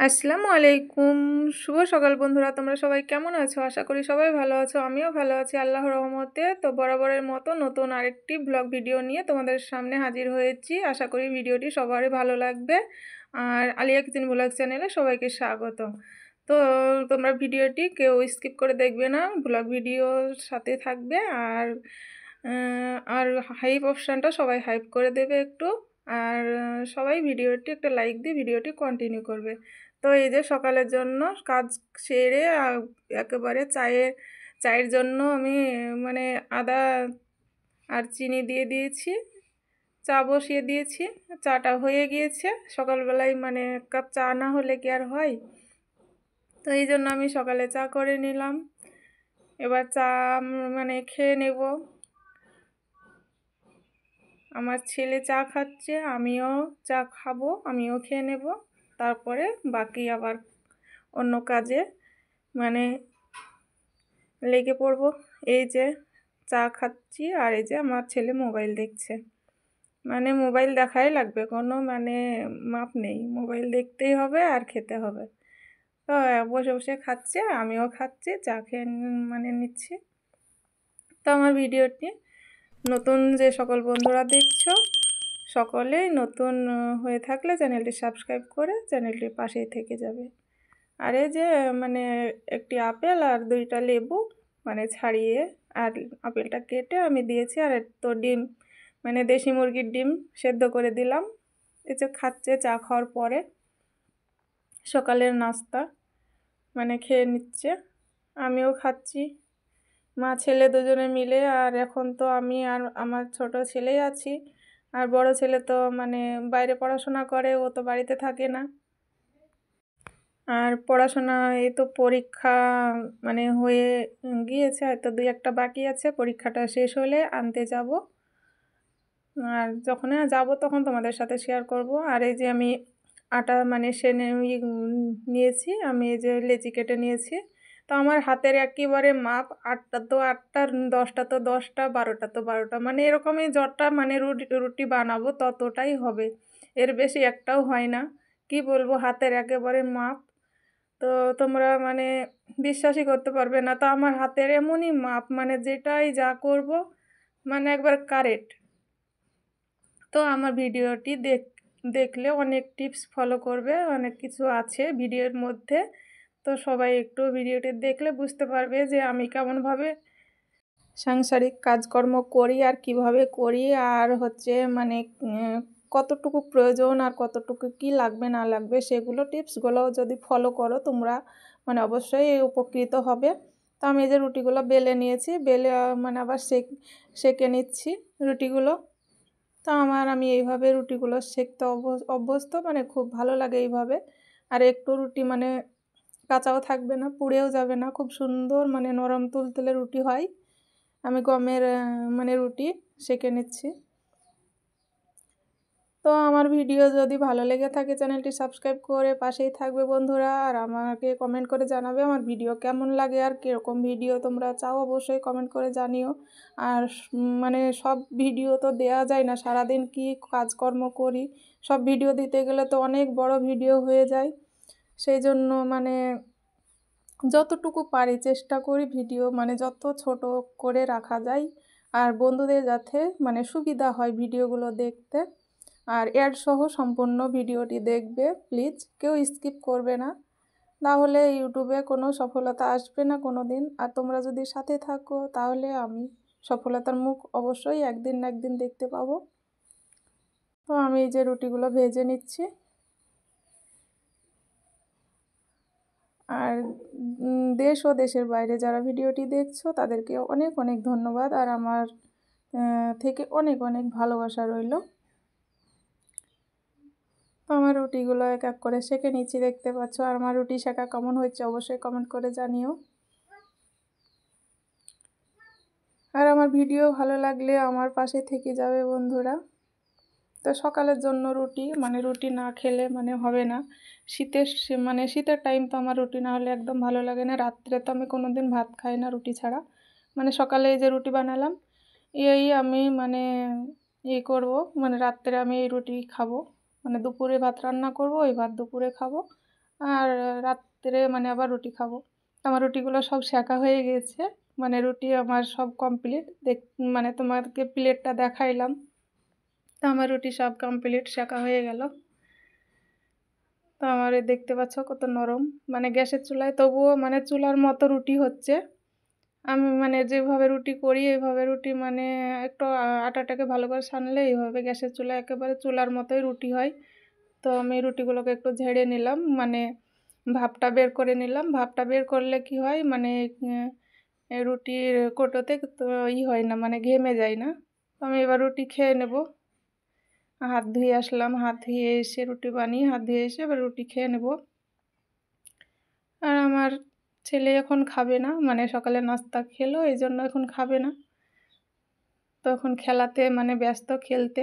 আসসালামু আলাইকুম। শুভ সকাল বন্ধুরা, তোমরা সবাই কেমন আছো? আশা করি সবাই ভালো আছো। আমিও ভালো আছি আল্লাহর রহমতে। তো বরাবরের মতো নতুন আরেকটি ব্লগ ভিডিও নিয়ে তোমাদের সামনে হাজির হয়েছি। আশা করি ভিডিওটি সবারই ভালো লাগবে। আর আলিয়া কিচেন ব্লগ চ্যানেলে সবাইকে স্বাগত। তো তোমরা ভিডিওটি কেউ স্কিপ করে দেখবে না, ব্লগ ভিডিওর সাথে থাকবে। আর হাইপ অপশানটা সবাই হাইপ করে দেবে একটু। আর সবাই ভিডিওটি একটা লাইক দিয়ে ভিডিওটি কন্টিনিউ করবে। তো এই যে সকালের জন্য কাজ সেরে একেবারে চায়ের জন্য আমি মানে আদা আর চিনি দিয়ে দিয়েছি, চা বসিয়ে দিয়েছি। চাটা হয়ে গিয়েছে। সকালবেলায় মানে এক কাপ চা না হলে কি আর হয়? তো এই জন্য আমি সকালে চা করে নিলাম। এবার চা মানে খেয়ে নেব। আমার ছেলে চা খাচ্ছে, আমিও চা খাবো, আমিও খেয়ে নেব। তারপরে বাকি আবার অন্য কাজে মানে লেগে পড়ব। এই যে চা খাচ্ছি আর এই যে আমার ছেলে মোবাইল দেখছে। মানে মোবাইল দেখাই লাগবে, কোনো মানে মাপ নেই। মোবাইল দেখতেই হবে আর খেতে হবে। তো বসে বসে খাচ্ছে, আমিও খাচ্ছি, চা খেয়ে মানে নিচ্ছি। তো আমার ভিডিওটি নতুন যে সকল বন্ধুরা দেখছো, সকলেই নতুন হয়ে থাকলে চ্যানেলটি সাবস্ক্রাইব করে চ্যানেলটির পাশেই থেকে যাবে। আর এই যে মানে একটি আপেল আর 2টা লেবু মানে ছাড়িয়ে আর আপেলটা কেটে আমি দিয়েছি। আর তো ডিম মানে দেশি মুরগির ডিম সেদ্ধ করে দিলাম। এই যে খাচ্ছে চা খাওয়ার পরে, সকালের নাস্তা মানে খেয়ে নিচ্ছে, আমিও খাচ্ছি, মা ছেলে দুজনে মিলে। আর এখন তো আমি আর আমার ছোট ছেলেই আছি। আর বড় ছেলে তো মানে বাইরে পড়াশোনা করে, ও তো বাড়িতে থাকে না। আর পড়াশোনা এই তো পরীক্ষা মানে হয়ে গিয়েছে, হয়তো 2-1টা বাকি আছে। পরীক্ষাটা শেষ হলে আনতে যাব। আর যখন যাব তখন তোমাদের সাথে শেয়ার করব। আর এই যে আমি আটা মানে সেনে নিয়েছি, আমি এই যে লেচি কেটে নিয়েছি। তো আমার হাতের একেবারে মাপ, 8টা তো 8টা, 10টা তো 10টা, 12টা তো 12টা, মানে এরকমই যতটা মানে রুটি বানাবো ততটাই হবে, এর বেশি একটাও হয় না। কি বলবো, হাতের একেবারে মাপ। তো তোমরা মানে বিশ্বাসই করতে পারবে না। তো আমার হাতের এমনই মাপ, মানে যেটাই যা করব মানে একবার কারেক্ট। তো আমার ভিডিওটি দেখলে অনেক টিপস ফলো করবে, অনেক কিছু আছে ভিডিওর মধ্যে। তো সবাই একটু ভিডিওটি দেখলে বুঝতে পারবে যে আমি কেমনভাবে সাংসারিক কাজকর্ম করি আর কিভাবে করি, আর হচ্ছে মানে কতটুকু প্রয়োজন আর কতটুকু কি লাগবে না লাগবে, সেগুলো টিপসগুলো যদি ফলো করো তোমরা মানে অবশ্যই উপকৃত হবে। তো আমি এই যে রুটিগুলো বেলে নিয়েছি, বেলে মানে আবার সেঁকে নিচ্ছি রুটিগুলো। তো আমি এইভাবে রুটিগুলো সেঁকতে অভ্যস্ত, মানে খুব ভালো লাগে এইভাবে। আর একটু রুটি মানে কাঁচাও থাকবে না, পুড়েও যাবে না, খুব সুন্দর মানে নরম তুলতুলে রুটি হয়। আমি গমের মানে রুটি সেঁকে নিচ্ছি। তো আমার ভিডিও যদি ভালো লেগে থাকে চ্যানেলটি সাবস্ক্রাইব করে পাশেই থাকবে বন্ধুরা। আর আমাকে কমেন্ট করে জানাবে আমার ভিডিও কেমন লাগে আর কীরকম ভিডিও তোমরা চাও, অবশ্যই কমেন্ট করে জানিও। আর মানে সব ভিডিও তো দেয়া যায় না, সারাদিন কি কাজকর্ম করি, সব ভিডিও দিতে গেলে তো অনেক বড় ভিডিও হয়ে যায়। সেই জন্য মানে যতটুকু পারি চেষ্টা করি ভিডিও মানে যত ছোট করে রাখা যায়, আর বন্ধুদের যাতে মানে সুবিধা হয় ভিডিওগুলো দেখতে। আর অ্যাড সহ সম্পূর্ণ ভিডিওটি দেখবে প্লিজ, কেউ স্কিপ করবে না, তাহলে ইউটিউবে কোনো সফলতা আসবে না কোনো দিন। আর তোমরা যদি সাথে থাকো তাহলে আমি সফলতার মুখ অবশ্যই একদিন না একদিন দেখতে পাবো। তো আমি এই যে রুটিগুলো ভেজে নিচ্ছি। আর দেশ ও দেশের বাইরে যারা ভিডিওটি দেখছো তাদেরকে অনেক অনেক ধন্যবাদ, আর আমার থেকে অনেক অনেক ভালোবাসা রইল। আমার রুটিগুলো এক এক করে সেঁকে নিচ্ছি, দেখতে পাচ্ছ। আর আমার রুটি সেঁকা কেমন হয়েছে অবশ্যই কমেন্ট করে জানিও। আর আমার ভিডিও ভালো লাগলে আমার পাশে থেকে যাবে বন্ধুরা। তো সকালের জন্য রুটি মানে রুটি না খেলে মানে হবে না। শীতের টাইম তো আমার রুটি না হলে একদম ভালো লাগে না। রাত্রে তো আমি কোনো দিন ভাত খাই না রুটি ছাড়া। মানে সকালে এই যে রুটি বানালাম, এই আমি মানে করব, মানে রাত্রে আমি এই রুটি খাবো। মানে দুপুরে ভাত রান্না করব, ওই ভাত দুপুরে খাবো। আর রাত্রে মানে আবার রুটি খাবো। আমার রুটিগুলো সব সেঁকা হয়ে গিয়েছে, মানে রুটি আমার সব কমপ্লিট। মানে তোমাদেরকে প্লেটটা দেখাইলাম। তো আমার রুটি সব কমপ্লিট সেঁকা হয়ে গেল। তো আমার দেখতে পাচ্ছ কত নরম, মানে গ্যাসের চুলায় তবুও মানে চুলার মতো রুটি হচ্ছে। আমি মানে যেভাবে রুটি করি এইভাবে রুটি মানে একটু আটাটাকে ভালো করে সানলে এইভাবে গ্যাসের চুলায় একেবারে চুলার মতোই রুটি হয়। তো আমি রুটিগুলোকে একটু ঝেড়ে নিলাম, মানে ভাপটা বের করে নিলাম। ভাপটা বের করলে কি হয়, মানে রুটির কোটোতে তো হয় না, মানে ঘেমে যায় না। তো আমি এবার রুটি খেয়ে নেব। হাত ধুয়ে আসলাম, হাত ধুয়ে এসে রুটি বানিয়ে হাত ধুয়ে এসে এবার রুটি খেয়ে নেব। আর আমার ছেলে এখন খাবে না, মানে সকালে নাস্তা খেলো, এই জন্য এখন খাবে না। তো এখন খেলাতে মানে ব্যস্ত, খেলতে।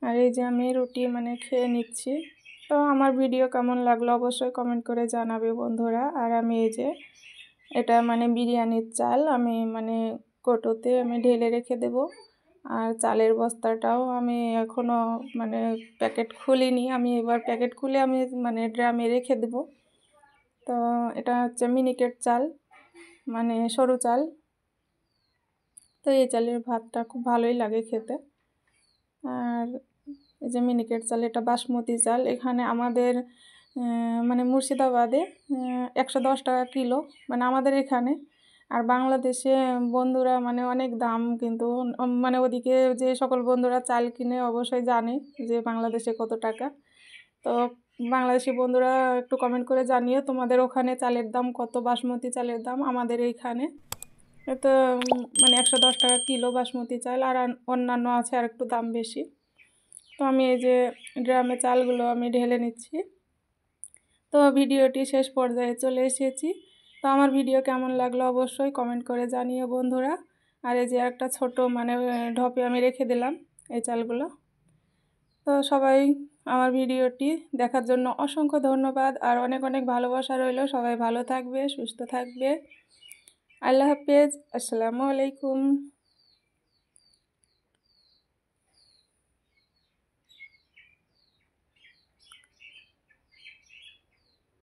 আর এই যে আমি রুটি মানে খেয়ে নিচ্ছি। তো আমার ভিডিও কেমন লাগলো অবশ্যই কমেন্ট করে জানাবে বন্ধুরা। আর আমি এই যে এটা মানে বিরিয়ানির চাল আমি মানে কৌটোতে আমি ঢেলে রেখে দেব। আর চালের বস্তাটাও আমি এখনও মানে প্যাকেট খুলিনি, আমি এবার প্যাকেট খুলে আমি মানে ড্রামে রেখে দেব। তো এটা হচ্ছে মিনিকেট চাল, মানে সরু চাল। তো এই চালের ভাতটা খুব ভালোই লাগে খেতে। আর এই যে মিনিকেট চাল, এটা বাসমতি চাল। এখানে আমাদের মানে মুর্শিদাবাদে 110 টাকা কিলো, মানে আমাদের এখানে। আর বাংলাদেশে বন্ধুরা মানে অনেক দাম, কিন্তু মানে ওদিকে যে সকল বন্ধুরা চাল কিনে অবশ্যই জানে যে বাংলাদেশে কত টাকা। তো বাংলাদেশি বন্ধুরা একটু কমেন্ট করে জানিও তোমাদের ওখানে চালের দাম কত, বাসমতি চালের দাম। আমাদের এইখানে তো মানে 110 টাকা কিলো বাসমতি চাল, আর অন্যান্য আছে আর একটু দাম বেশি। তো আমি এই যে ড্রামে চালগুলো আমি ঢেলে নিচ্ছি। তো ভিডিওটি শেষ পর্যায়ে চলে এসেছি। তো আমার ভিডিও কেমন লাগলো অবশ্যই কমেন্ট করে জানিও বন্ধুরা। আর এই যে একটা ছোট মানে ঢপে আমি রেখে দিলাম এই চালগুলো। তো সবাই আমার ভিডিওটি দেখার জন্য অসংখ্য ধন্যবাদ, আর অনেক অনেক ভালোবাসা রইল। সবাই ভালো থাকবে, সুস্থ থাকবে। আল্লাহ হাফেজ, আসসালামু আলাইকুম।